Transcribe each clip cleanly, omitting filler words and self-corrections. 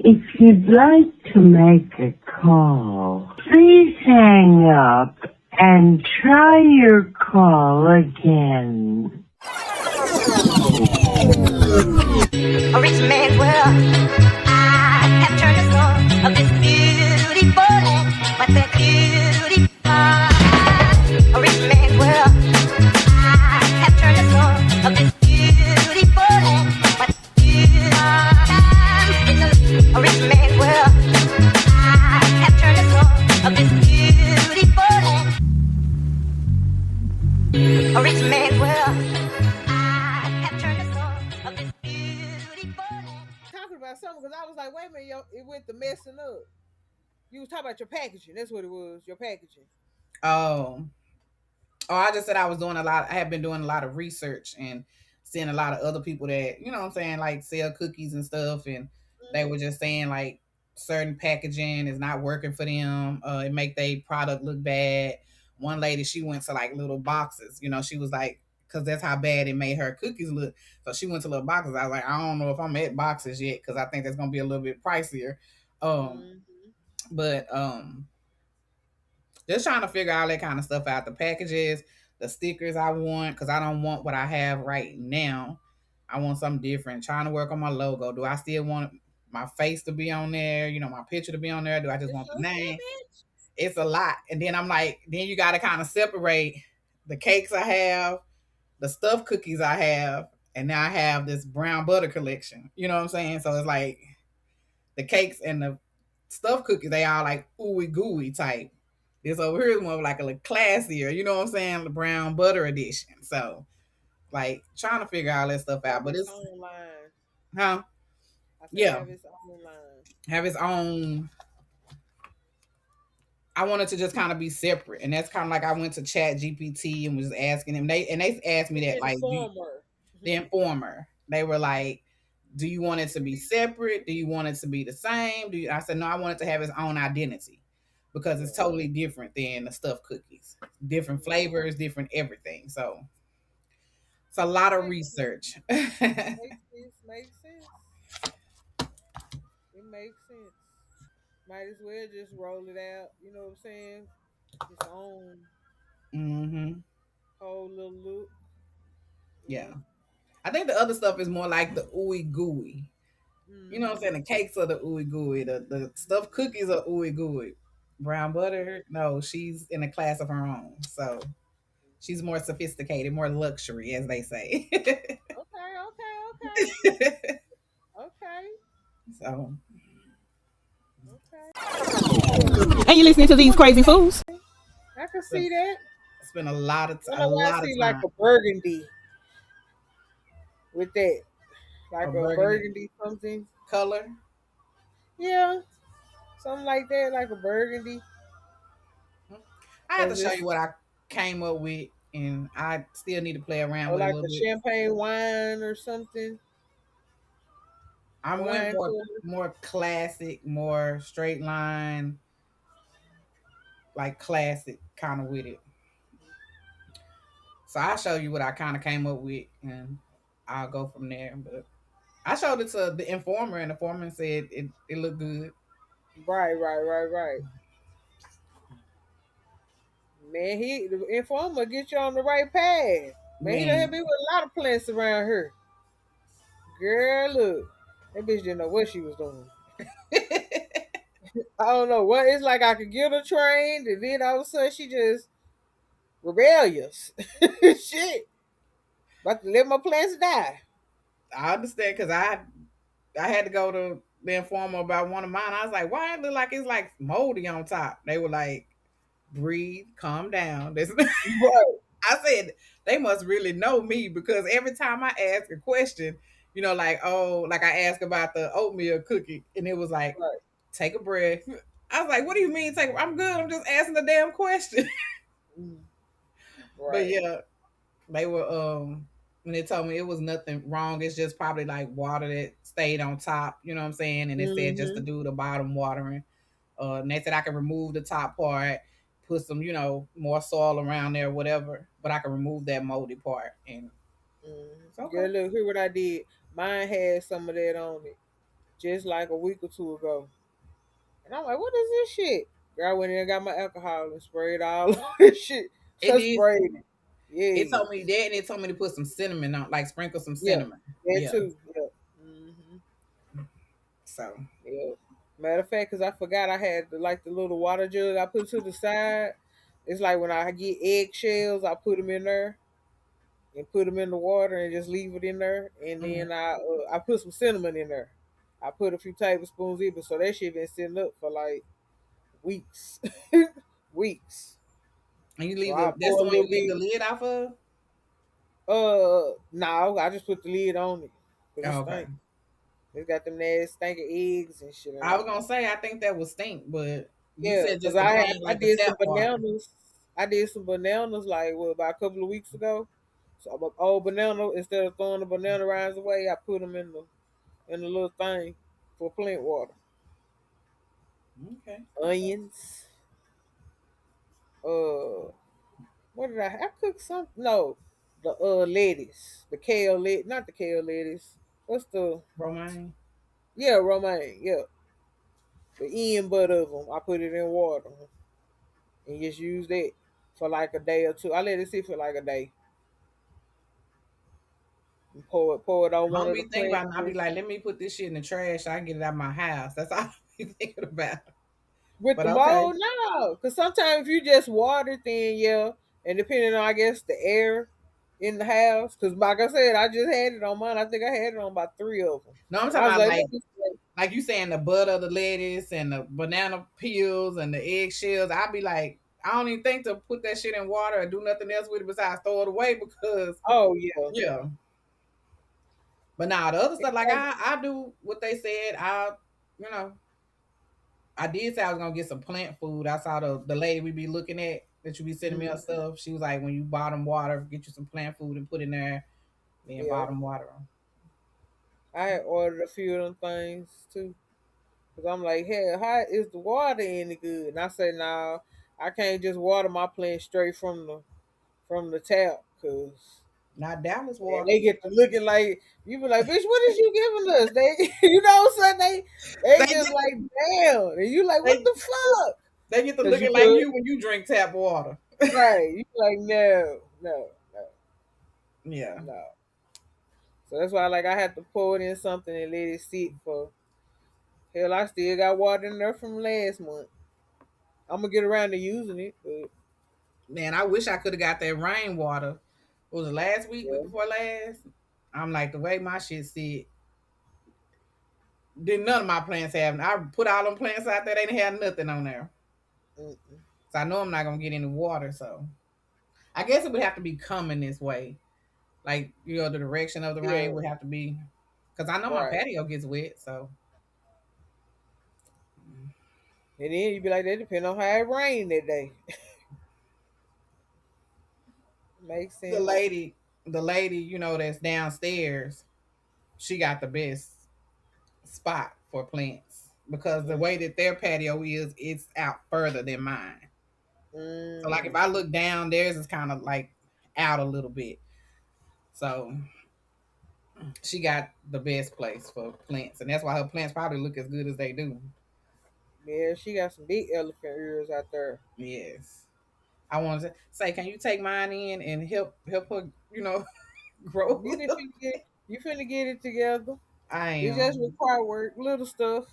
If you'd like to make a call, please hang up and try your call again. A rich man's world. I have turned the soul of this beautiful land, but that beauty a rich man's world. I have turned the soul of this beautiful land, but a rich man's world. I have turned the soul of this beautiful land. A rich man's world. I have turned the soul of this beautiful land. Talking about something because I was like, wait a minute, it went to messing up. You was talking about your packaging. That's what it was, your packaging. Oh, I just said I was doing a lot. I have been doing a lot of research and seeing a lot of other people that, you know what I'm saying, like sell cookies and stuff. And they were just saying like certain packaging is not working for them. It make their product look bad. One lady, she went to like little boxes, you know, she was like, because that's how bad it made her cookies look. So she went to little boxes. I was like, I don't know if I'm at boxes yet because I think that's going to be a little bit pricier. But just trying to figure all that kind of stuff out. The packages, the stickers I want, because I don't want what I have right now. I want something different. Trying to work on my logo. Do I still want my face to be on there? You know, my picture to be on there? Do I just want the name? It's a lot. And then I'm like, then you got to kind of separate the cakes I have, the stuffed cookies I have, and now I have this brown butter collection. You know what I'm saying? So it's like the cakes and the stuffed cookies, they all like ooey gooey type. This over here is more like a little classier, you know what I'm saying? The brown butter edition. So, like, trying to figure all that stuff out. But it's online. Huh? Yeah. Have its own line. Have its own. I wanted to just kind of be separate, and that's kind of like I went to Chat GPT and was asking them. They asked me that, like the informer. They were like, "Do you want it to be separate? Do you want it to be the same?" I said, "No, I want it to have its own identity." Because it's totally different than the stuffed cookies. Different flavors, different everything. So it's a lot of research. Makes sense. It makes sense. Might as well just roll it out. You know what I'm saying? Its own whole little look. Yeah. I think the other stuff is more like the ooey gooey. You know what I'm saying? The cakes are the ooey gooey. The stuffed cookies are ooey gooey. Brown butter, no, she's in a class of her own. So she's more sophisticated, more luxury, as they say. Okay. Okay. So. Okay. And you listening to these crazy fools? I can see that. Spend a lot of time. I see like a burgundy with that, like a burgundy something color. Yeah, something like that, like a burgundy. I have to show you what I came up with, and I still need to play around with like a little bit. Champagne wine or something. I went more classic, more straight line, like classic kind of with it. So I'll show you what I kind of came up with, and I'll go from there. But I showed it to the informer, and the informer said it looked good. Right. Man, the informer get you on the right path. Man, he done hit me with a lot of plants around here. Girl, look. That bitch didn't know what she was doing. I don't know what. It's like I could get her trained, and then all of a sudden she just rebellious. Shit. About to let my plants die. I understand because I had to go to the informer about one of mine. I was like, why it look like it's like moldy on top? They were like, breathe, calm down. I said, they must really know me because every time I ask a question, you know, like, oh, like I asked about the oatmeal cookie, and it was like, take a breath. I was like, what do you mean take? I'm good. I'm just asking the damn question. But yeah, they were when they told me it was nothing wrong. It's just probably like water that stayed on top. You know what I'm saying? And it said just to do the bottom watering. And they said I can remove the top part, put some, you know, more soil around there, whatever. But I can remove that moldy part. And Girl, look, hear what I did. Mine had some of that on it. just like a week or two ago. And I'm like, what is this shit? Girl, I went in and got my alcohol and sprayed all of this shit. It Just did. sprayed it. It Yeah. told me that, and it told me to put some cinnamon on, like sprinkle some Yeah. cinnamon. That Yeah. too. Yeah. So Yeah. Matter of fact, because I forgot I had like the little water jug I put to the side. It's like when I get eggshells, I put them in there and put them in the water and just leave it in there. And mhm. then I put some cinnamon in there. I put a few tablespoons in, so that shit been sitting up for like weeks, weeks. And you So leave I that's pour the a one you little leave the bit. lid off of. No, I just put the lid on it because it Oh, okay. stink. It's got them nasty stinking eggs and shit in I there. was gonna say I think that would stink, but you Yeah, said cause just the plain I like the did some tap water. bananas. I did some bananas like what about a couple of weeks ago. So I'm old banana. Instead of throwing the banana rinds away, I put them in the little thing for plant water. Okay. Onions. What did I cooked some? No, the lettuce, the kale lettuce, not the kale lettuce. What's the Romaine. romaine? Yeah, the end butt of them. I put it in water and just use that for like a day or two. I let it sit for like a day. And pour it on I one don't of the be thinking plants. about it. I be like, let me put this shit in the trash so I can get it out of my house. That's all I be thinking about. With But the okay. mold, no, because sometimes if you just water, then yeah, and depending on I guess the air in the house, because like I said, I just had it on mine. I think I had it on about three of them, No, I'm and talking I was about like, let me see. like you saying the butt of the lettuce and the banana peels and the eggshells. I'd be like, I don't even think to put that shit in water or do nothing else with it besides throw it away because Oh yeah, yeah. But now the other stuff, like I do what they said. You know, I did say I was gonna get some plant food. I saw the lady we be looking at that you be sending me her Mhm. stuff. She was like, when you bottom water, get you some plant food and put in there, then Yeah. bottom water 'em. I had ordered a few of them things too. Cause I'm like, hey, how is the water any good? And I said, no, I can't just water my plants straight from the tap, cause Not Dallas and water. they get to looking like you be like, bitch, what is you giving us? They, you know, what I'm saying they They just get like damn, and you like, what they the fuck? they get to Cause you looking like put you when you drink tap water. right, you like no, no, no, Yeah. no. So that's why like I had to pour it in something and let it sit for. Hell, I still got water in there from last month. I'm gonna get around to using it, but Man, I wish I could have got that rainwater. Was it last week, week yeah. before last? I'm like the way my shit sit. Did none of my plants have? I put all them plants out there. They didn't have nothing on there. Mm-mm. So I know I'm not gonna get any water. So I guess it would have to be coming this way. Like the direction of the rain Yeah, would have to be. Because I know my right. patio gets wet. So And then you be like, that depend on how it rained that day. Makes the sense. lady, the lady, that's downstairs, she got the best spot for plants because the way Mm-hmm. that their patio is, it's out further than mine. So like if Mm-hmm. I look down, theirs is kind of like out a little bit. So she got the best place for plants, and that's why her plants probably look as good as they do. Yeah, she got some big elephant ears out there. Yes, I wanted to say, can you take mine in and help her, grow? You finna get it together. I It just am. require work, little stuff.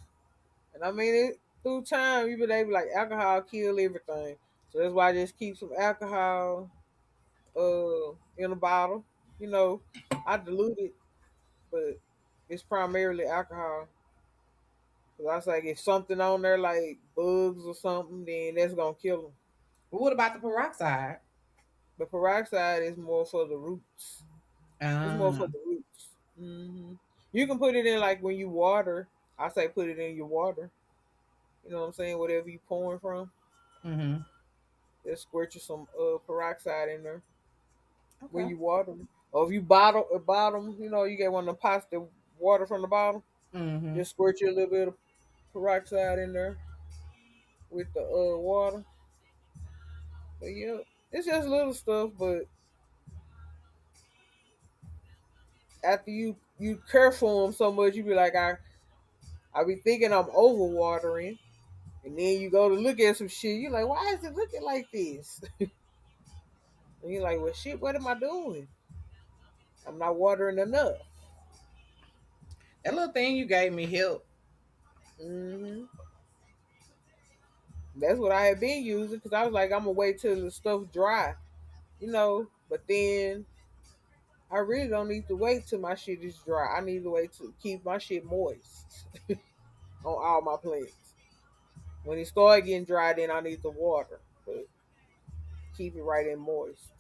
And I mean it through time you been able like alcohol kill everything. So that's why I just keep some alcohol in a bottle. You know, I dilute it, but it's primarily alcohol. Cause I was like, if something on there like bugs or something, then that's gonna kill them. But what about the peroxide? The peroxide is more for the roots. It's more Uh, for the roots. You can put it in like when you water. I say put it in your water. You know what I'm saying? Whatever you pouring from, mm-hmm. just squirt you some peroxide in there when Okay. you water. Or if you bottle a bottom, you get one of the pots that water from the bottle. Mm-hmm. Just squirt you a little bit of peroxide in there with the water. But yeah, it's just little stuff. But after you care for them so much, you be like, I be thinking I'm overwatering, and then you go to look at some shit. You're like, why is it looking like this? And you're like, well, shit, what am I doing? I'm not watering enough. That little thing you gave me helped. hmm That's what I had been using because I was like, I'm gonna wait till the stuff dry, you know. But then I really don't need to wait till my shit is dry. I need to wait to keep my shit moist on all my plants. When it start getting dry, then I need to water, but keep it right and moist.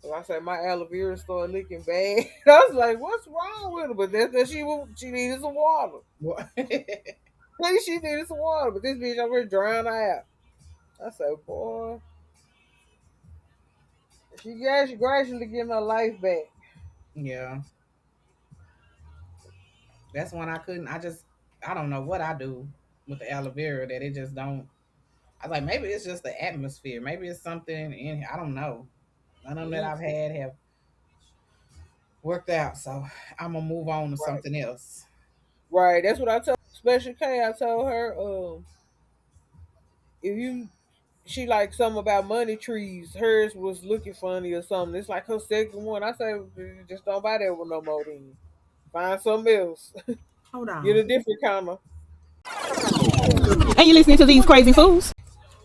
So I said my aloe vera started looking bad. I was like, "What's wrong with her?" But that's because she needed some water. What? Maybe she needed some water, but this bitch over here drowned her out. I said, "Boy, she gradually getting her life back." Yeah, that's one I couldn't. I don't know what I do with the aloe vera that it just don't. I was like, maybe it's just the atmosphere. Maybe it's something in here. I don't know. None of them that Mhm. I've had have worked out. So I'm gonna move on to Right, something else. right. That's what I told Special K. I told her, if you she like something about money trees. Hers was looking funny or something. It's like her second one. I said, just don't buy that one no more. Then find something else. Hold Get a on. different kind of. And you're listening to these crazy fools.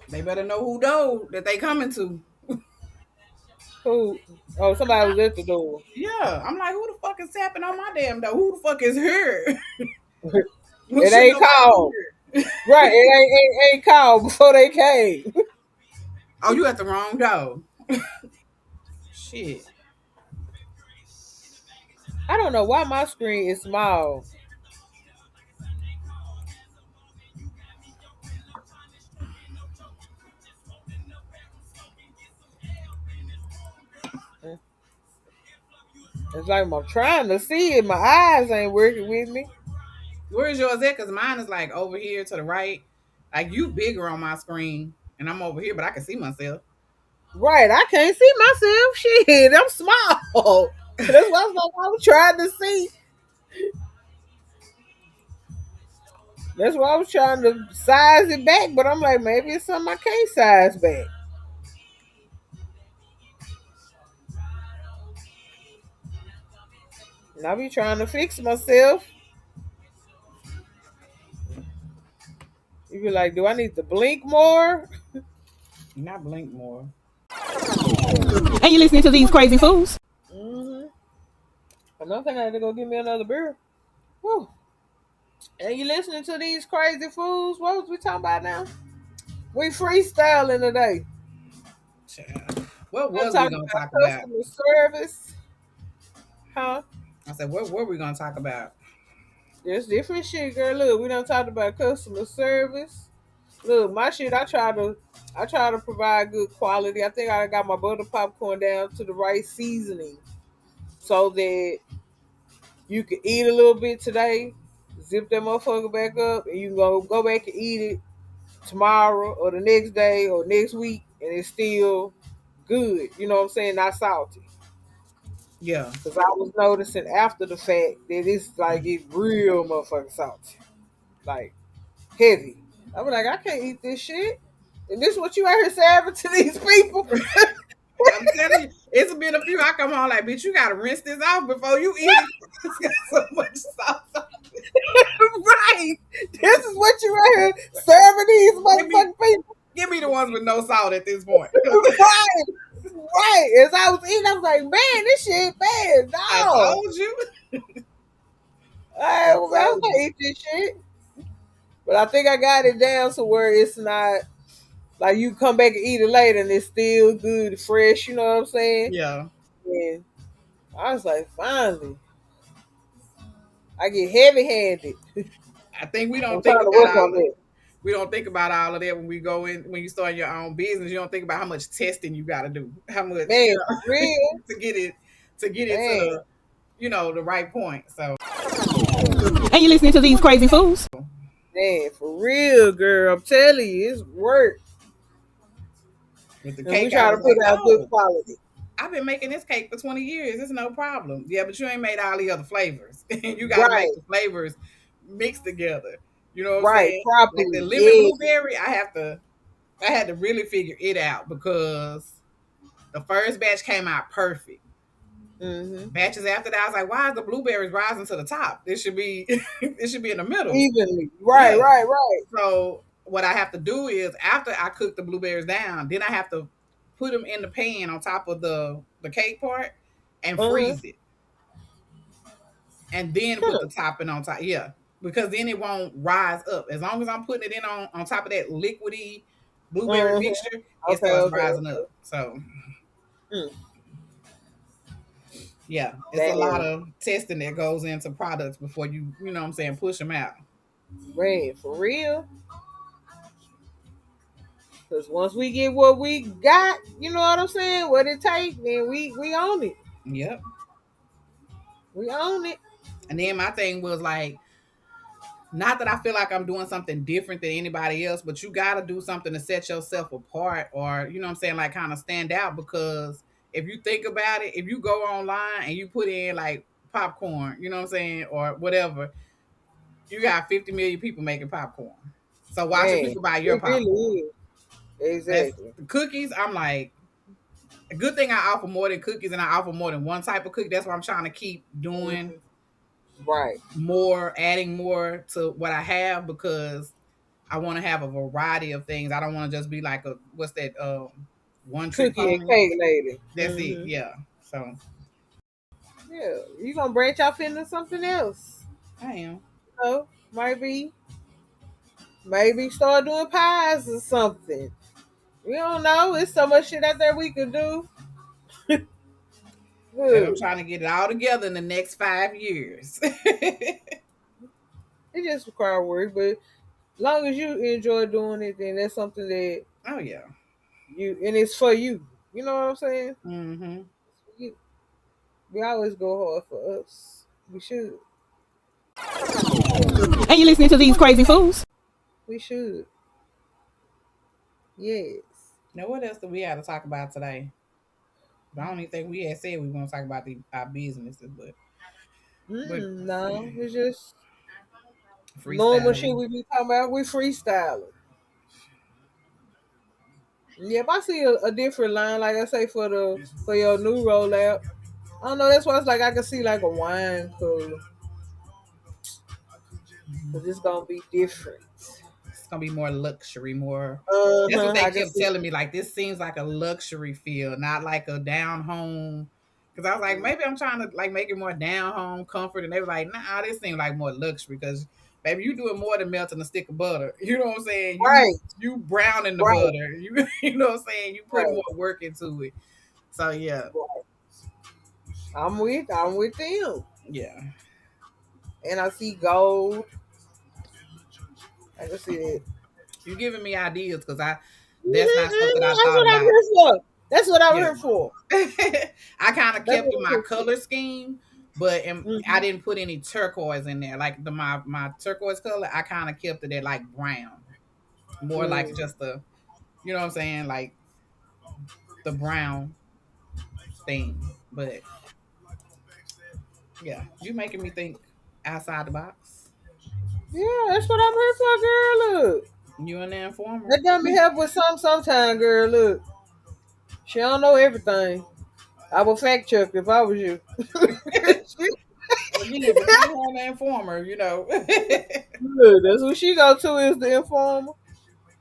They better know who though that they coming to. Who? Oh, somebody was at the door. Yeah, I'm like, who the fuck is tapping on my damn door? Who the fuck is here? Who It should ain't nobody called. here? Right. It ain't called before they came. Oh, you at the wrong door. Shit. I don't know why my screen is small. It's like I'm trying to see it. My eyes ain't working with me. Where's yours at? Cause mine is like over here to the right. Like you bigger on my screen, and I'm over here, but I can see myself. Right. I can't see myself. Shit, I'm small. That's why I was trying to see. That's why I was trying to size it back, but I'm like, maybe it's something I can't size back. And I be trying to fix myself. You be like, do I need to blink more? Not blink more. And you're listening to these crazy fools. Mm-hmm. Another thing, I had to go get me another beer. Whew. And you listening to these crazy fools? What was we talking about now? We freestyling today. Child. What I'm was we talking gonna about talk about? customer service. Huh? I said, what were we gonna talk about? There's different shit, girl. Look, we done talked about customer service. Look, my shit, I try to provide good quality. I think I got my butter popcorn down to the right seasoning so that you can eat a little bit today, zip that motherfucker back up, and you can go back and eat it tomorrow or the next day or next week, and it's still good. You know what I'm saying? Not salty. Yeah. Because I was noticing after the fact that it's like it's real motherfucking salty. Like heavy. I'm like, I can't eat this shit. And this is what you out here serving to these people? I'm telling you, it's been a few. I come on like, bitch, you gotta rinse this off before you eat it. It's got so much sauce. Right. This is what you out here serving these Give me, motherfucking people. give me the ones with no salt at this point. Right. Right. As I was eating, I was like, man, this shit bad. I No. told you. I I told can't you. eat this shit. But I think I got it down to where it's not like you come back and eat it later and it's still good, fresh, you know what I'm saying? Yeah. And I was like, finally. I get heavy handed. I think we don't I'm think trying to about work all on of that. we don't think about all of that when we go in when you start your own business. You don't think about how much testing you got to do, how much Man, for real. to get it to Man, the the right point. So And you're listening to these crazy fools. man, for real, girl. I'm telling you, it's work. with the And we cake, I try to was like, put out good no, quality. I've been making this cake for 20 years. It's no problem. Yeah, but you ain't made all the other flavors. You got to make Right. the flavors mixed together. You know what I'm Right, saying? Like the properly. lemon Yeah. blueberry, I had to really figure it out because the first batch came out perfect. Mm-hmm. Batches after that, I was like, why is the blueberries rising to the top? It should be it should be in the middle. Evenly. Right, Yeah. right, right. So what I have to do is after I cook the blueberries down, then I have to put them in the pan on top of the cake part and Uh-huh. freeze it. And then put the topping on top. Yeah. Because then it won't rise up. As long as I'm putting it in on top of that liquidy blueberry Uh-huh. mixture, it Okay, starts okay, rising okay. up. So Mm. yeah, it's a lot Damn. of testing that goes into products before you know what I'm saying, push them out. Man, for real. Because once we get what we got, you know what I'm saying, what it takes, then we own it. Yep. We own it. And then my thing was like, not that I feel like I'm doing something different than anybody else, but you got to do something to set yourself apart or, you know what I'm saying, like kind of stand out. Because if you think about it, if you go online and you put in like popcorn, you know what I'm saying, or whatever, you got 50 million people making popcorn. So why should Man, people buy your it really popcorn? is. That's Exactly. the cookies. I'm like, a good thing I offer more than cookies and I offer more than one type of cookie. That's why I'm trying to keep doing Mhm. Right. more, adding more to what I have because I want to have a variety of things. I don't want to just be like a what's that one trick Cookie and pony. cake lady. That's it. Yeah. So Yeah. You gonna branch off into something else. I am. So maybe start doing pies or something. We don't know. It's so much shit out there we could do. And I'm Good. trying to get it all together in the next 5 years. It just requires work, but as long as you enjoy doing it, then that's something that Oh yeah. you and it's for you. You know what I'm saying? Mm-hmm. You, we always go hard for us. We should. And you listening to these crazy fools? We should. Yes. Now what else do we have to talk about today? I don't even think we had said we want to talk about our businesses, but No, it's just normal shit freestyling. we be talking about. We freestyling. Yep, I see a different line, like I say for your new rollout. I don't know. That's why it's like I can see like a wine cooler, cause it's gonna be different. It's gonna be more luxury, more. That's what they I can kept see. telling me. Like this seems like a luxury feel, not like a down home. Because I was like, maybe I'm trying to like make it more down home comfort, and they were like, nah, this seems like more luxury. Because baby, you doing more than melting a stick of butter. You know what I'm saying? Right, You browning the right, butter. You know what I'm saying? You putting right, more work into it. So yeah, right. I'm with them, yeah. and I see gold. I can see it. You giving me ideas because that's not stuff that I That's thought what I'm about. here for. That's what I'm Yeah. here for. I kind of That's kept what in I'm my here for. color scheme, but I Mm-hmm. didn't put any turquoise in there. Like my turquoise color, I kind of kept it at like brown, more like Mm. just the, you know what I'm saying, like the brown thing. But yeah, you making me think outside the box. Yeah, that's what I'm here for, girl. Look, You and the informer. that got me help with sometime, girl. Look, she don't know everything. I would fact check if I was you. Again, between her and the informer, you know. Look, that's who she go to is the informer.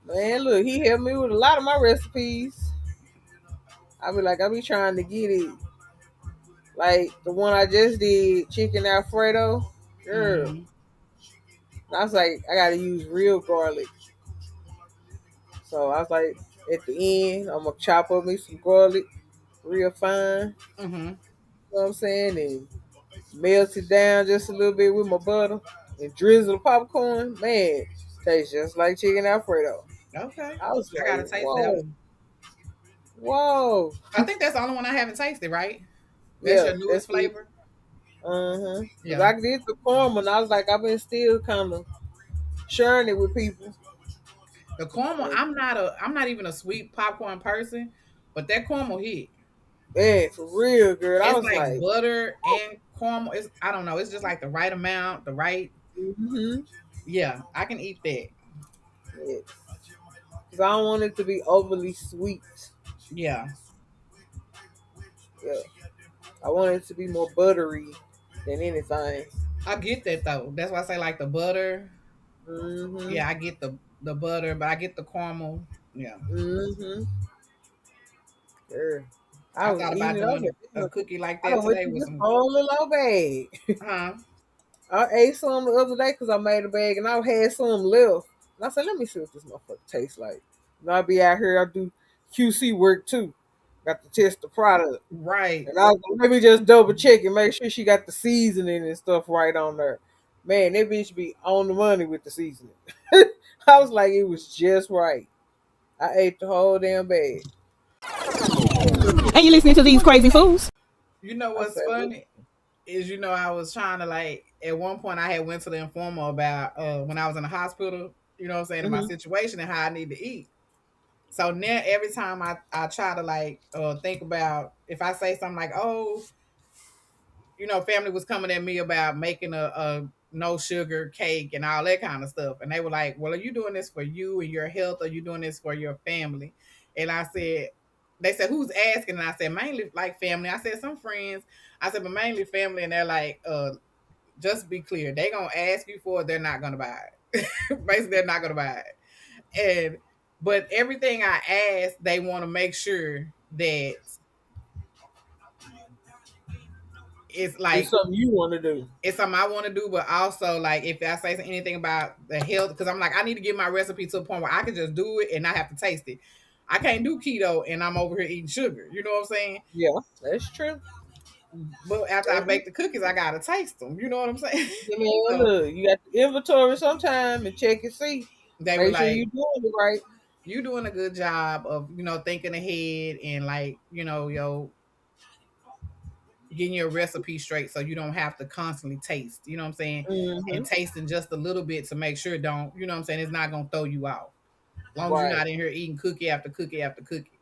Man, look, he helped me with a lot of my recipes. I be trying to get it. Like the one I just did, chicken Alfredo. Girl, Hmm. I was like, I gotta use real garlic. So I was like, at the end, I'm gonna chop up me some garlic real fine. Hmm. You know what I'm saying? And melt it down just a little bit with my butter and drizzle the popcorn. Man, tastes just like chicken Alfredo. Okay, I was I like, gotta taste that whoa, one. whoa. I think that's the only one I haven't tasted. Right? That's Yeah, your newest that's it. flavor. Uh-huh. Cause Yeah. I did the caramel and I was like, I've been still kind of sharing it with people. The caramel, And I'm not even a sweet popcorn person, but that caramel hit. man, for real, girl. I It's was like like, butter and caramel. It's I don't know. It's just like the right amount, the right. Mm-hmm. Yeah, I can eat that. Yes. Because I don't want it to be overly sweet. Yeah, Yeah. I want it to be more buttery than anything. I get that though. That's why I say like the butter. Mm-hmm. Yeah, I get the butter, but I get the caramel. Yeah, Mm-hmm. Sure. I I was thought eating about it. I was doing like, a cookie like I that don't went today through with this some. whole little bag. Huh? I ate some the other day because I made a bag and I had some left. And I said, let me see what this motherfucker tastes like. And I'll be out here, I do QC work too. Got to test the product. Right. And I was like, let me just double check and make sure she got the seasoning and stuff right on there. Man, that bitch be on the money with the seasoning. I was like, it was just right. I ate the whole damn bag. And you listening to these crazy fools? You know I what's said, look, funny is I was trying to like at one point I had went to the informer about when I was in the hospital. You know what I'm saying, in my mm-hmm, situation and how I need to eat. So now every time I try to like think about if I say something like, oh, family was coming at me about making a no sugar cake and all that kind of stuff. And they were like, well, are you doing this for you and your health? Or are you doing this for your family? And I said, they said, who's asking? And I said, mainly like family. I said, some friends. I said, but mainly family. And they're like, just be clear. They going to ask you for it. They're not going to buy it. Basically, they're not going to buy it. But everything I ask, they want to make sure that it's it's like something you want to do. it's something I want to do, but also like if I say anything about the health, because I'm like, I need to get my recipe to a point where I can just do it and not have to taste it. I can't do keto and I'm over here eating sugar. You know what I'm saying? Yeah, that's true. But after I bake the cookies, I gotta taste them. You know what I'm saying? Man, So look, you got the inventory sometime and check and see. they were Make sure like, you doing it right. "You doing a good job of thinking ahead and like yo getting your recipe straight so you don't have to constantly taste. You know what I'm saying? And Mm-hmm. tasting just a little bit to make sure don't what I'm saying, it's not gonna throw you off. As long as you're Right, not in here eating cookie after cookie after cookie.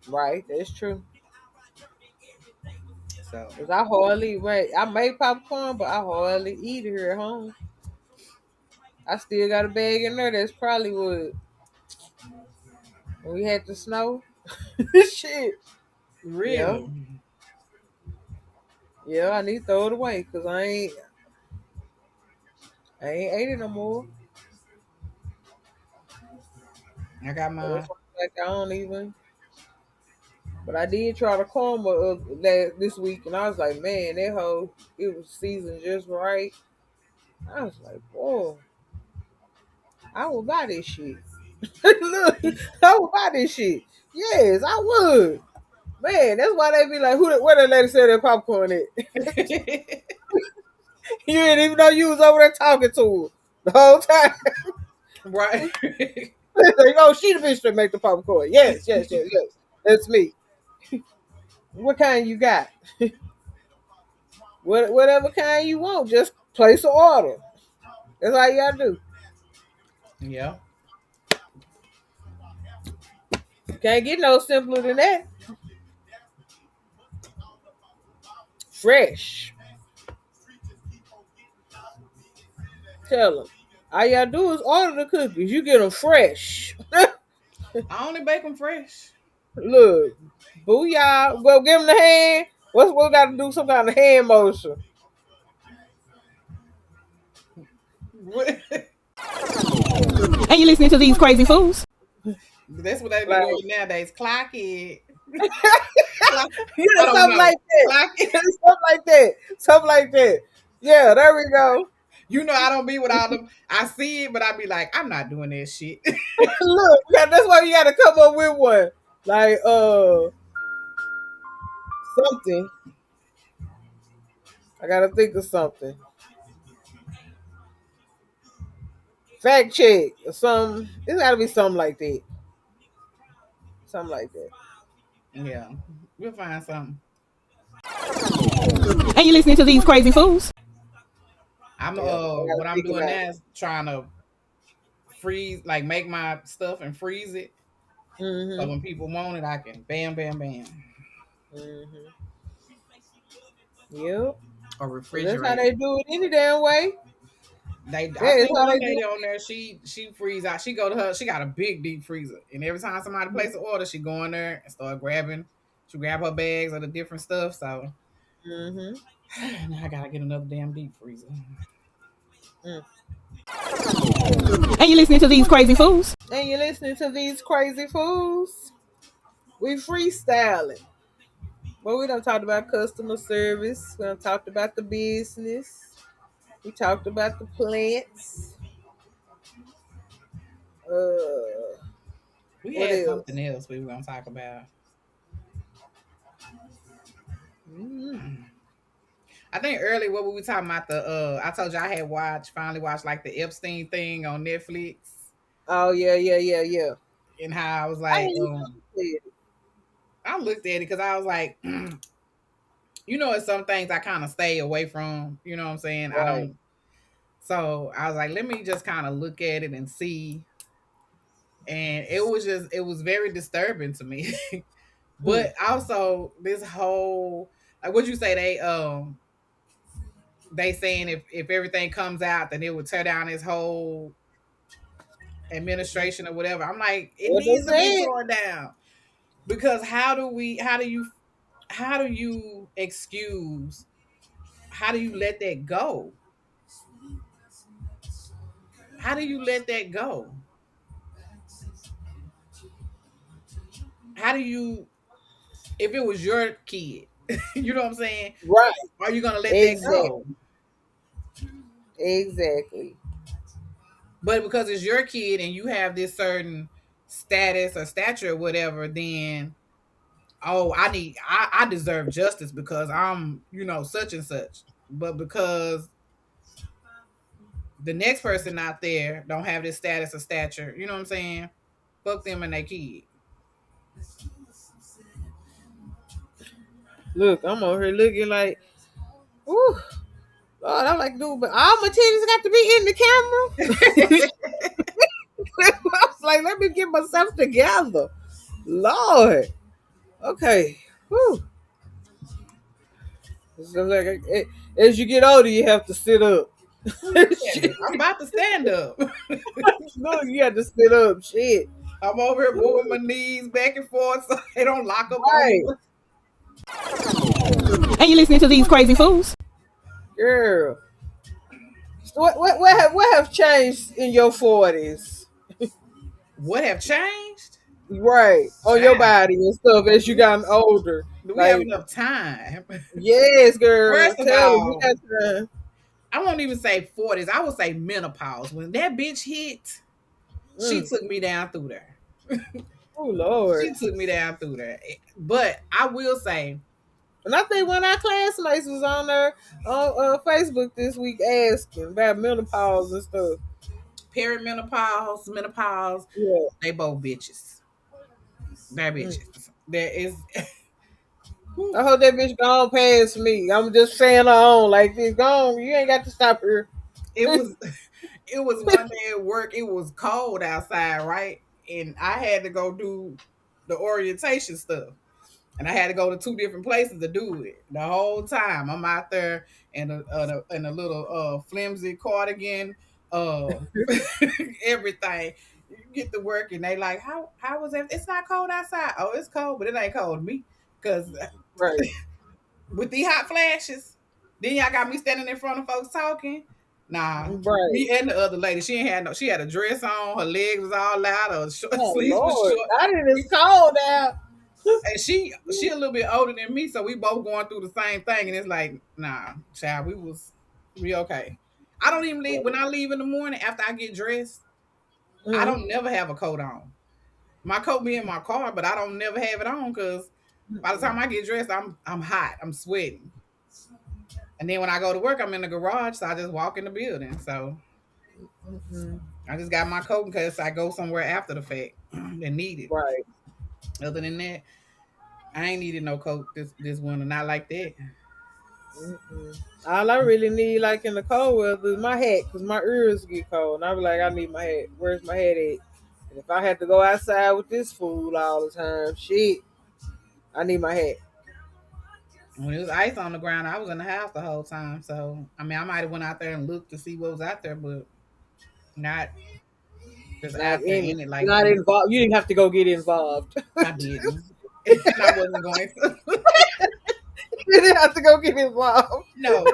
right. That's true. So Cause I hardly wait. I make popcorn, but I hardly eat it here at home. I still got a bag in there. That's probably what when we had the snow. Shit. Yeah, really, yeah. I need to throw it away because I ain't ate it no more. I got So my that's why like I don't even. But I did try the korma this week, and I was like, man, that whole it was seasoned just right. I was like, boy, I would buy this shit. Look, I would buy this shit. Yes, I would. Man, that's why they be like, where that lady sell that popcorn at? You didn't even know you was over there talking to her the whole time. right. Like, oh, she the bitch that make the popcorn. Yes, yes, yes, yes. That's me. What kind you got? Whatever kind you want, just place an order. That's all you gotta do. Yeah. Can't get no simpler than that. Fresh. Tell them. All you gotta do is order the cookies. You get them fresh. I only bake them fresh. Look, booyah. Well, give them the hand. What's we got to do? Some kind of hand motion. And you listening to these crazy fools? That's what they be Like, doing nowadays. Clock it. Clock. yeah, I don't something know. like that. Clock it. Something like that. Something like that. Yeah, there we go. I don't be with all them. I see it, but I be like, I'm not doing that shit. Look, yeah, that's why you got to come up with one. Like, something. I got to think of something. Fact check or something. It's got to be something like that. Something like that. Yeah, we'll find something. And you listening to these crazy fools? I'm Yeah, I got to what I'm think doing about now it. is trying to freeze, like make my stuff and freeze it. So Mm-hmm. when people want it, I can bam, bam, bam. Mm-hmm. Yep. or So that's how refrigerator. they do it any damn way. I That is seen how one they do lady it. on there. She freeze out. She go to her. She got a big deep freezer, and every time somebody place an order, she go in there and start grabbing. She grab her bags of the different stuff. So Mm-hmm. now I gotta get another damn deep freezer. Mm. And you're listening to These Crazy Fools. And you're listening to These Crazy Fools. We freestyling. Well, we done talked about customer service. We done talked about the business. We talked about the plants. Uh, We what had else? something else we were gonna talk about. Mm-hmm. I think earlier what we were talking about I told you I had finally watched like the Epstein thing on Netflix, Oh yeah. and how I was I like, didn't even see it. I looked at it because I was like, it's some things I kind of stay away from. You know what I'm saying? I Right. don't. So I was like, let me just kind of look at it and see. And it was very disturbing to me. Hmm. But also this whole, like what you say, they saying if everything comes out, then it would tear down his whole administration or whatever. I'm like, it What they needs to be said. torn down because how do you excuse, how do you let that go? How do you let that go? How do you, if it was your kid, you know what I'm saying? Right. Are you gonna let that Exactly. go? Exactly. But because it's your kid and you have this certain status or stature or whatever, then oh, I deserve justice because I'm, such and such. But because the next person out there don't have this status or stature, you know what I'm saying? Fuck them and their kid. Look, I'm over here looking like, whew, Lord, I'm like, dude, but all my titties got to be in the camera. I was like, let me get myself together. Lord. Okay. Whew. So like, as you get older, you have to sit up. Shit. I'm about to stand up. No, you have to sit up. Shit. I'm over here moving my knees back and forth so they don't lock up on me. Right. And you're listening to These Crazy Fools. Girl. So what have changed in your 40s? What have changed? Right. On your Child, body and stuff as you gotten older. do we have Like, enough time? yes, girl. First of Tell me you all, got time. I won't even say 40s. I would say menopause. When that bitch hit, she Mm. took me down through there. Oh Lord. She took me down through there. But I will say, And I think one of our classmates was on there on Facebook this week asking about menopause and stuff. perimenopause, menopause, Yeah. they both bitches. They're Mm. bitches. There is I hope that bitch gone past me. I'm just saying her on like this. Gone. You ain't got to stop her. it was it was one day at work, it was cold outside, right? And I had to go do the orientation stuff. And I had to go to two different places to do it. The whole time I'm out there in a little flimsy cardigan, uh, everything. You get to work and they like, how was it? It's not cold outside. Oh, it's cold, but it ain't cold to me because Right. with these hot flashes, then y'all got me standing in front of folks talking. Nah, Right. me and the other lady, she ain't had no. She had a dress on, her legs was all out, her Oh sleeves was Lord. short. I didn't it's cold out. And she a little bit older than me, so we both going through the same thing. And it's like, nah, child, we okay. I don't even leave when I leave in the morning after I get dressed. I Mm-hmm. don't never have a coat on. My coat be in my car, but I don't never have it on because by the time I get dressed, I'm hot, I'm sweating. And then when I go to work, I'm in the garage, so I just walk in the building. So Mm-hmm. I just got my coat in case I go somewhere after the fact and need it. Right. Other than that, I ain't needed no coat this winter, not like that. Mm-mm. All I really need, like in the cold weather, is my hat, cause my ears get cold. And I be like, I need my hat. Where's my hat at? And if I had to go outside with this fool all the time, shit, I need my hat. When it was ice on the ground, I was in the house the whole time. So I mean, I might have went out there and looked to see what was out there, but not just Not out there in it. in it like Not that. involved. You didn't have to go get involved. I didn't, and I wasn't going to. You didn't have to go get involved. No,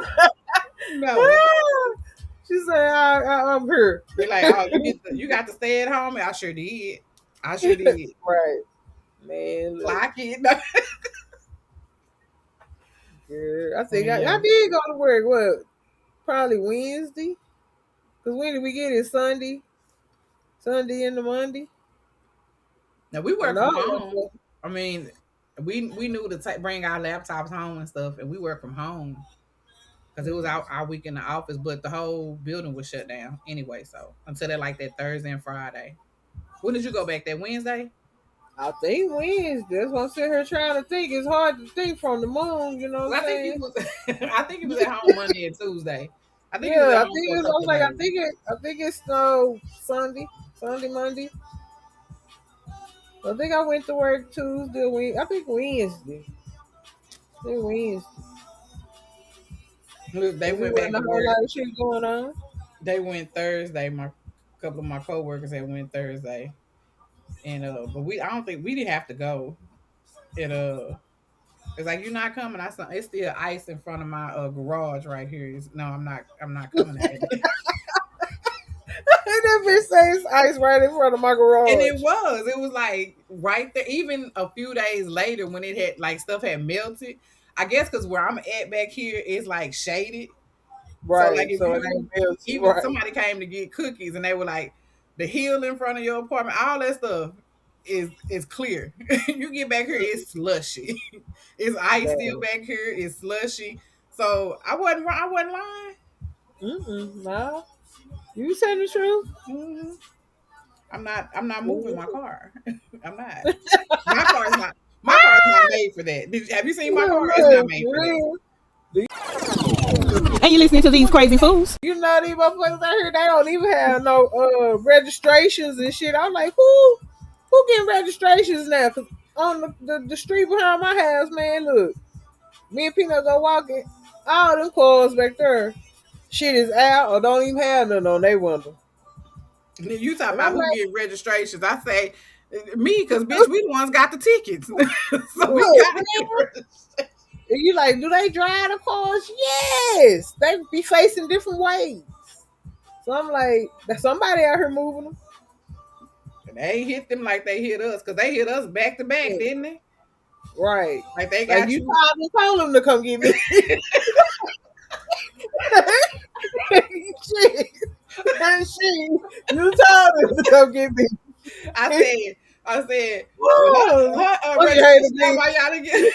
no. She said, I'm here. They're like, oh, you got to stay at home. I sure did. I sure did. Right. Man, look. Clock it. Girl, I think Yeah. I did go to work. What? Probably Wednesday. Because when did we get it? Sunday? Sunday into Monday? Now we work No. from home. I mean, we knew to bring our laptops home and stuff, and we work from home because it was our week in the office. But the whole building was shut down anyway. So until that Thursday and Friday. When did you go back? That Wednesday? I think Wednesday. That's what I'm sitting here trying to think. It's hard to think from the moon, you know what I'm saying? I think it was at home Monday and Tuesday. I think Yeah, it was I at home think for a it's. I was couple like, of days. I think it's Sunday, Monday. I think I went to work Tuesday. I think Wednesday. Look, they Cause it went back wasn't a to whole work. lot of shit going on. They went Thursday. My couple of my coworkers had went Thursday, and but I don't think we didn't have to go. It it's like you're not coming. It's still ice in front of my garage right here. No, I'm not. I'm not coming out of it. And that bitch says ice right in front of my garage. And it was like right there. Even a few days later, when it had like stuff had melted. I guess because where I'm at back here is like shaded. Right. So like if So it ain't built. even Right. somebody came to get cookies and they were like the hill in front of your apartment, all that stuff is clear. You get back here, it's slushy. It's ice still back here, it's slushy. So I wasn't lying. No. You said the truth. Mm-hmm. I'm not moving my car. I'm not. My car is not made for that. Have you seen my car? It's not made for that. And you listening to these crazy fools? You know these motherfuckers out here, they don't even have no registrations and shit. I'm like, who getting registrations now? Cause on the street behind my house, man, look, me and Peanut go walking, all them cars back there, shit is out or don't even have none on they window. You talking And about I'm who like, get registrations? I say me, because bitch, we the ones got the tickets, so we look, got man, and you like, do they drive the cars? Yes, they be facing different ways. So I'm like, there's somebody out here moving them. They ain't hit them like they hit us, because they hit us back to back, didn't they? Right. Like they Like got you you. probably told them to come get me. Shit. You told them to come get me. I said, Whoa. Don't you hate a bitch? why y'all didn't get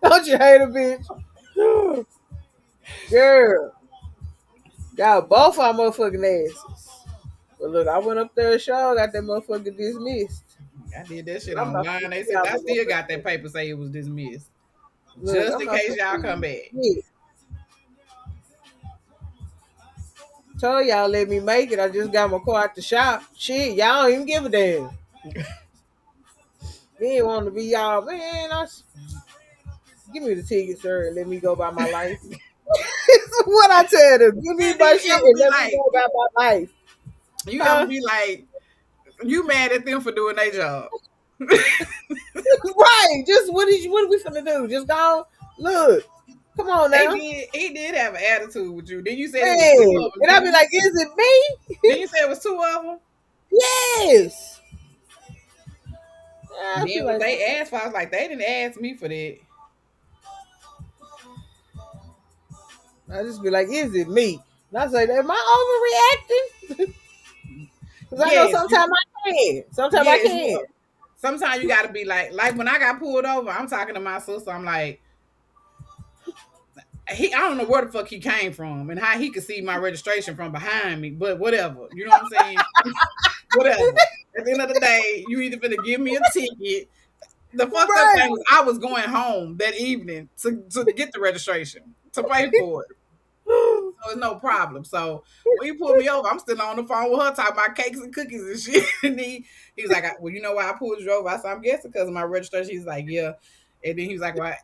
Don't you hate a bitch? Girl. Got both our motherfucking asses. But look, I went up there and show, got that motherfucker dismissed. I did that shit I'm not online. They finna said I get still got that paper say it was dismissed. Look, Just I'm in not case finna y'all get come back. shit. Told y'all let me make it. I just got my car at the shop. Shit, y'all don't even give a damn. They didn't want to be y'all, man. Give me the ticket, sir, and let me go by my life. What I tell them, give me my shit and let me go about my life. You ever be like, you mad at them for doing their job? Right. Just what are we finna do? Just go look. Come on now. He did have an attitude with you. Then you said it Hey, was 2 of them. and I be like, is it me? Then you said it was 2 of them. Yes. Then when they asked for, I was like, they didn't ask me for that. I just be like, is it me? And I say, am I overreacting? Because I know sometimes I can. Sometimes I can. Sometimes you got to be like when I got pulled over, I'm talking to my sister. I'm like, I don't know where the fuck he came from and how he could see my registration from behind me, but whatever. You know what I'm saying? Whatever. At the end of the day, you either finna give me a ticket. The fucked up thing was I was going home that evening to get the registration, to pay for it. So it's no problem. So when he pulled me over, I'm still on the phone with her talking about cakes and cookies and shit. And he was like, well, you know why I pulled you over? I said, I'm guessing because of my registration. He's like, yeah. And then he was like, well,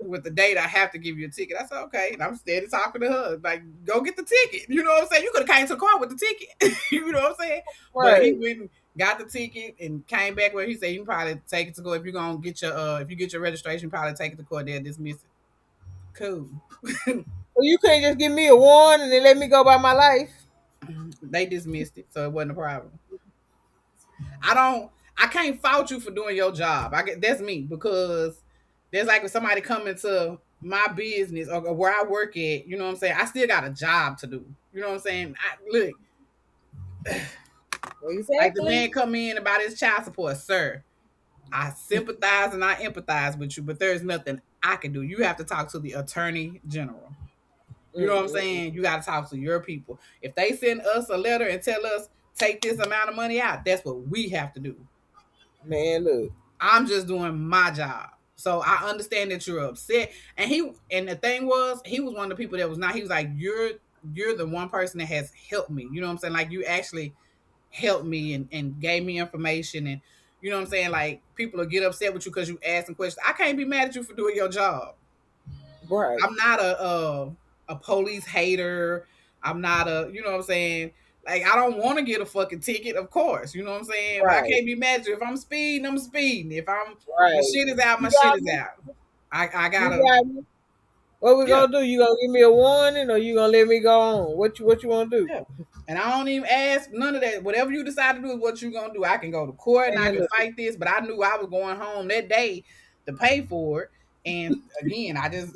with the date, I have to give you a ticket. I said, okay. And I'm steady talking to her. Like, go get the ticket. You know what I'm saying? You could have came to the car with the ticket. You know what I'm saying? But he Right. went and got the ticket and came back where he said, you can probably take it to court. If you're going to get your, if you get your registration, probably take it to court. They'll dismiss it. Cool. Well, you can't just give me a warning and then let me go by my life. They dismissed it. So it wasn't a problem. I can't fault you for doing your job. That's me because there's like if somebody come into my business or where I work at, you know what I'm saying? I still got a job to do. You know what I'm saying? Look, like the Exactly. man come in about his child support, sir. I sympathize and I empathize with you, but there's nothing I can do. You have to talk to the attorney general. You know what I'm saying? You got to talk to your people. If they send us a letter and tell us take this amount of money out, that's what we have to do. Man, look. I'm just doing my job. So I understand that you're upset. And the thing was, he was one of the people that was not, he was like, you're the one person that has helped me. You know what I'm saying? Like you actually helped me and gave me information and you know what I'm saying? Like people will get upset with you because you ask them questions. I can't be mad at you for doing your job. Right. I'm not a police hater. I'm not you know what I'm saying? Like I don't want to get a fucking ticket, of course. You know what I'm saying? But I Right. can't be mad at you. If I'm speeding, I'm speeding. If I'm my Right. shit is out, my You shit got is me? out. I You gotta got me? What we yeah, gonna do? You gonna give me a warning or you gonna let me go on? What you wanna do? yeah. And I don't even ask none of that. Whatever you decide to do is what you're gonna do. I can go to court and I Man, can look. fight this, but I knew I was going home that day to pay for it. And again, I just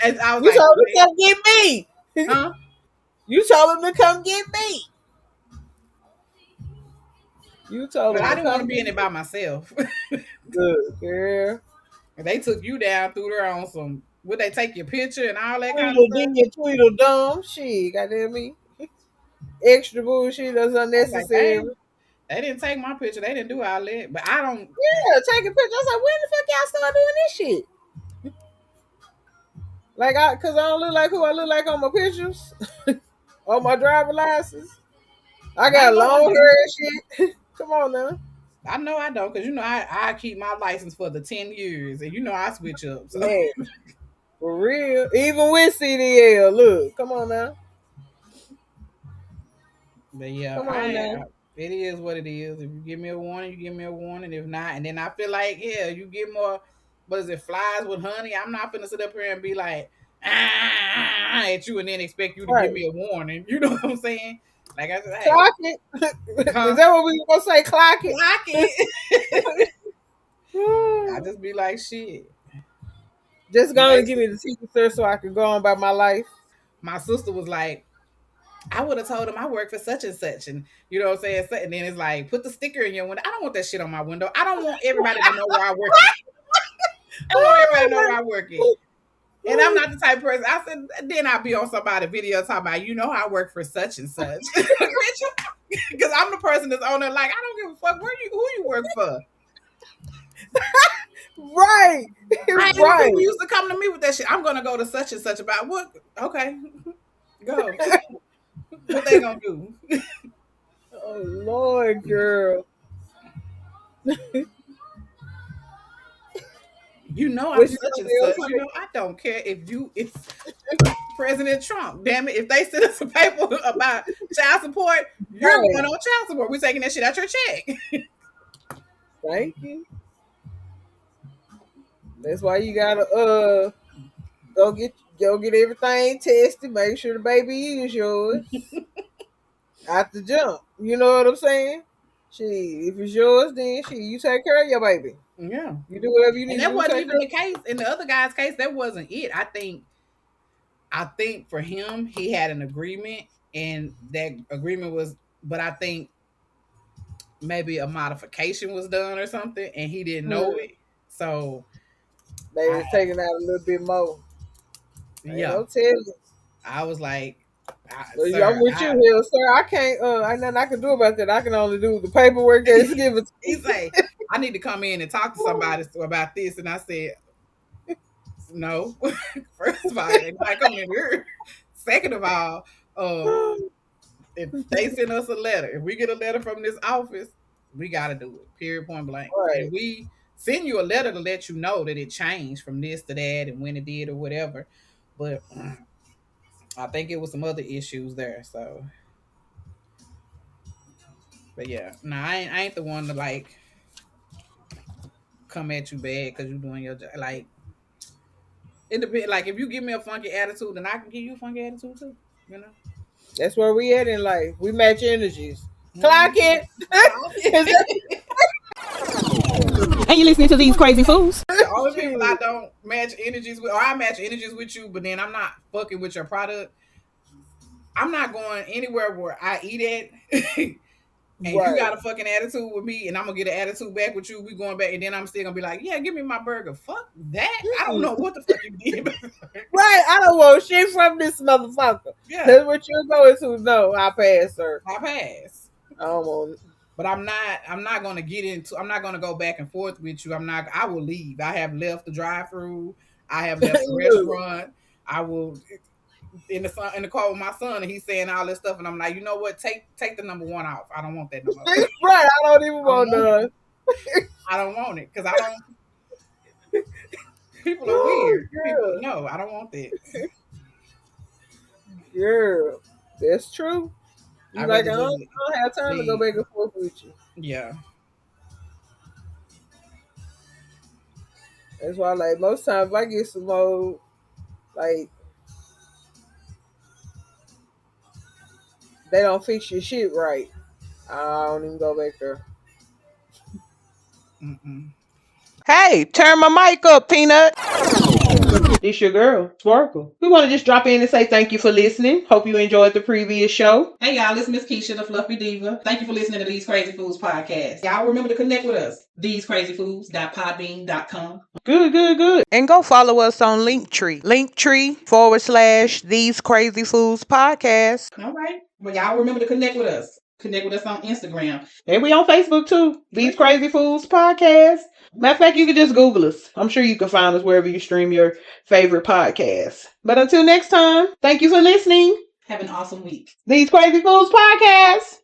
as I was You like, told him to come get me. huh? You told him to come get me. You told But him I to didn't want come to be in get it by myself. me. Good girl. And they took you down through there on some. Would they take your picture and all that kind of stuff? Tweedledee and Tweedledum. Shit, goddamn me. Extra bullshit that's I was like, unnecessary. dang, they didn't take my picture. They didn't do all that. But I don't. Yeah, take a picture. I was like, when the fuck y'all start doing this shit? Like, cause I don't look like who I look like on my pictures, on my driver license. I I got know I long don't. hair and shit. Come on now, I know I don't, because you know I keep my license for the 10 years, and you know I switch up. So, man, for real. Even with CDL, look, come on now, but yeah, come on now. it is what it is. If you give me a warning, you give me a warning. If not, and then I feel like yeah, you get more. What is it? Flies with honey. I'm not gonna sit up here and be like at you, and then expect you to give Right, me a warning. You know what I'm saying? Like I said, hey, clock it. Is huh? that what we gonna say? Clock it. Clock it. I just be like, shit. Just And going to give me the ticket, sir, so I can go on by my life. my sister was like, I would have told him I work for such and such, and you know what I'm saying. And then it's like, put the sticker in your window. I don't want that shit on my window. I don't want everybody to know where I work at. I don't want everybody to know where I work at. And I'm not the type of person. I said, then I'll be on somebody's video talking about, you know, I work for such and such. Because I'm the person that's on there like, I don't give a fuck who you work for. Right, right. People used to come to me with that shit. I'm gonna go to such and such about what? Okay, go. What they gonna do? Oh Lord, girl. You know I'm What you such gonna and be such. You okay? know I don't care if it's President Trump. Damn it! If they send us a paper about child support, you're Right. going on child support. We're taking that shit out your check. Thank you. That's why you gotta go get everything tested. Make sure the baby is yours out the jump. You know what I'm saying? If it's yours, then you take care of your baby. Yeah, You do whatever you and need to that do. wasn't Take even care. the case in the other guy's case. That wasn't it. I think for him, he had an agreement, and that agreement was. But I think maybe a modification was done or something, and he didn't know it. So, They I was taking out a little bit more. Ain't yeah, no telling. I was like, Well, I'm sir, with you here, sir. I can't. Ain't nothing I can do about that. I can only do the paperwork that's given to he me. say, I need to come in and talk to somebody about this, and I said, no. First of all, anybody coming in here. Second of all, if they send us a letter, if we get a letter from this office, we got to do it. Period. Point blank. Right. And we send you a letter to let you know that it changed from this to that and when it did or whatever. But I think it was some other issues there. So, but yeah, no, I ain't the one to like come at you bad because you doing your job. Like, it depends. Like, if you give me a funky attitude, then I can give you a funky attitude too. You know. That's where we at in life. We match energies. Clock Mm-hmm. it. Is that- And you listening to These Crazy Fools? The only people I don't match energies with, or I match energies with you, but then I'm not fucking with your product. I'm not going anywhere where I eat at. And Right. you got a fucking attitude with me, and I'm gonna get an attitude back with you. We going back, and then I'm still gonna be like, "Yeah, give me my burger." Fuck that! I don't know what the fuck you did. Right. I don't want shit from this motherfucker. Yeah, That's what you're going to. No, I pass, sir. I pass. I don't want it. But I'm not gonna get into. I'm not gonna go back and forth with you. I will leave. I have left the drive-through. I have left the restaurant. I will in the car with my son, and he's saying all this stuff, and I'm like, you know what? Take the number one off. I don't want that no more. Right. I don't even want none. I don't want it because I don't. People are weird. People, no, I don't want that. Girl, that's true. You I'd like, I rather don't have time to go back and forth with you. Yeah. That's why, like, most times if I get some more, like, they don't fix your shit right, I don't even go back there. Mm-mm. Hey, turn my mic up, Peanut. This your girl, Sparkle. We want to just drop in and say thank you for listening. Hope you enjoyed the previous show. Hey y'all, it's Miss Kysha the Fluffy Diva. Thank you for listening to These Crazy Fools podcast. Y'all remember to connect with us. TheseCrazyFools.podbean.com. Good. And go follow us on Linktree. Linktree/These Crazy Fools podcast. All right. Well, y'all remember to connect with us. Connect with us on Instagram. And we on Facebook too. These Crazy Fools podcast. Matter of fact, you can just Google us. I'm sure you can find us wherever you stream your favorite podcasts. But until next time, thank you for listening. Have an awesome week. These Crazy Fools podcast.